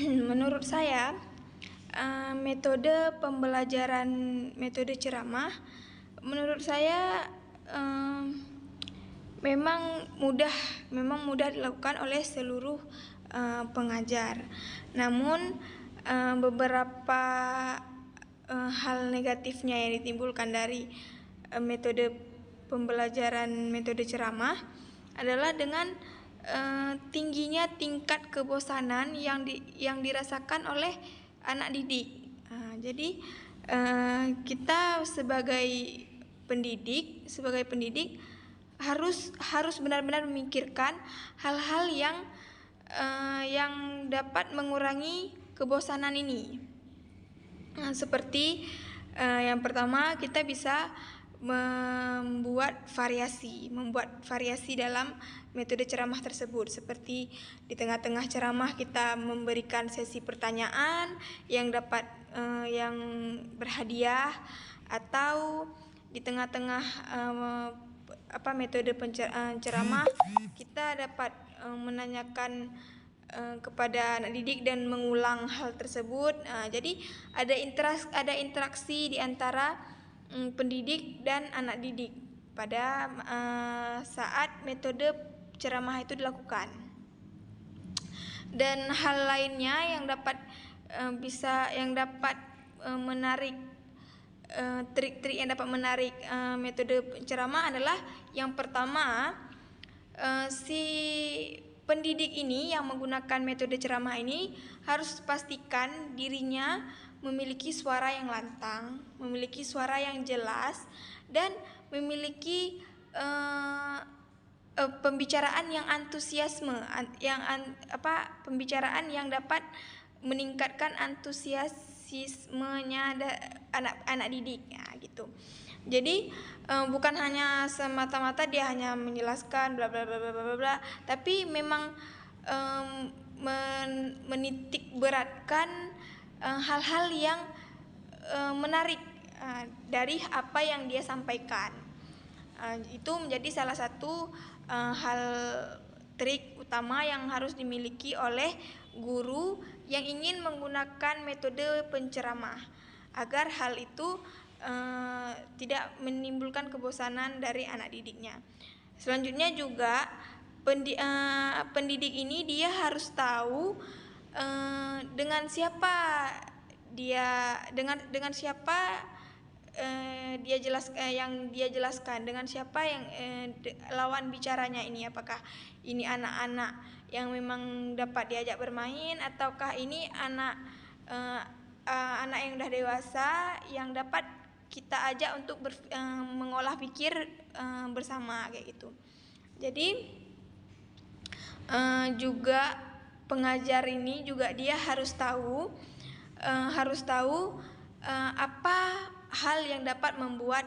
Menurut saya, metode pembelajaran metode ceramah, menurut saya memang mudah dilakukan oleh seluruh pengajar. Namun beberapa hal negatifnya yang ditimbulkan dari metode pembelajaran metode ceramah adalah dengan tingginya tingkat kebosanan yang dirasakan oleh anak didik. Jadi kita sebagai pendidik harus benar-benar memikirkan hal-hal yang dapat mengurangi kebosanan ini. Seperti yang pertama, kita bisa membuat variasi dalam metode ceramah tersebut. Seperti di tengah-tengah ceramah kita memberikan sesi pertanyaan yang yang berhadiah, atau di tengah-tengah metode ceramah kita dapat menanyakan kepada anak didik dan mengulang hal tersebut. Jadi ada interaksi di antara pendidik dan anak didik pada saat metode ceramah itu dilakukan. Dan hal lainnya yang dapat menarik, trik-trik yang dapat menarik metode ceramah adalah yang pertama, si pendidik ini yang menggunakan metode ceramah ini harus pastikan dirinya memiliki suara yang lantang, memiliki suara yang jelas, dan memiliki pembicaraan yang antusiasme, pembicaraan yang dapat meningkatkan antusiasmenya anak didik, gitu. Jadi bukan hanya semata-mata dia hanya menjelaskan bla bla bla bla bla bla, tapi memang menitik beratkan hal-hal yang menarik dari apa yang dia sampaikan. Itu menjadi salah satu hal trik utama yang harus dimiliki oleh guru yang ingin menggunakan metode penceramah, agar hal itu tidak menimbulkan kebosanan dari anak didiknya. Selanjutnya juga pendidik ini dia harus tahu dengan siapa dia jelaskan, dengan siapa yang lawan bicaranya ini, apakah ini anak-anak yang memang dapat diajak bermain, ataukah ini anak yang udah dewasa yang dapat kita ajak untuk mengolah pikir bersama, kayak gitu. Jadi juga pengajar ini juga dia harus tahu apa hal yang dapat membuat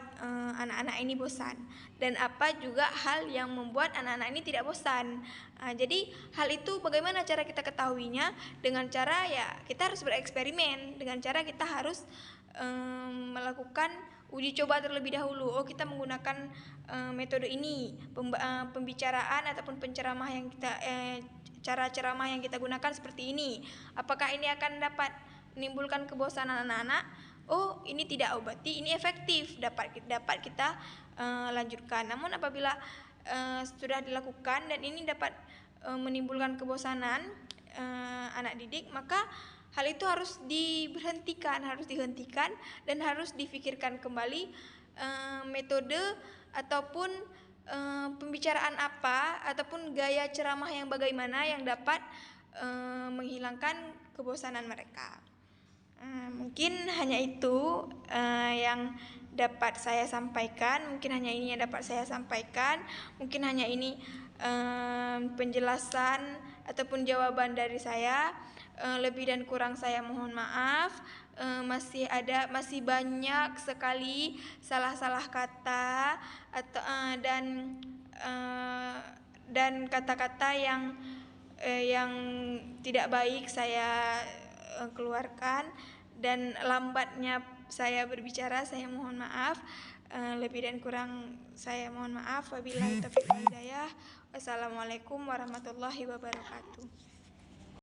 anak-anak ini bosan, dan apa juga hal yang membuat anak-anak ini tidak bosan. Jadi hal itu bagaimana cara kita ketahuinya? Dengan cara kita harus bereksperimen, dengan cara kita harus melakukan uji coba terlebih dahulu. Kita menggunakan metode ini, pembicaraan ataupun penceramah yang cara ceramah yang kita gunakan seperti ini. Apakah ini akan dapat menimbulkan kebosanan anak-anak? Ini tidak, berarti ini efektif, dapat kita lanjutkan. Namun apabila sudah dilakukan dan ini dapat menimbulkan kebosanan anak didik, maka hal itu harus dihentikan dan harus difikirkan kembali metode ataupun pembicaraan apa ataupun gaya ceramah yang bagaimana yang dapat menghilangkan kebosanan mereka. Mungkin hanya itu yang dapat saya sampaikan. Mungkin hanya ini penjelasan ataupun jawaban dari saya. Lebih dan kurang saya mohon maaf. Masih banyak sekali salah-salah kata dan kata-kata yang tidak baik saya keluarkan, dan lambatnya saya berbicara, saya mohon maaf. Lebih dan kurang saya mohon maaf. Wabillahi taufiq wal hidayah. Wassalamualaikum warahmatullahi wabarakatuh.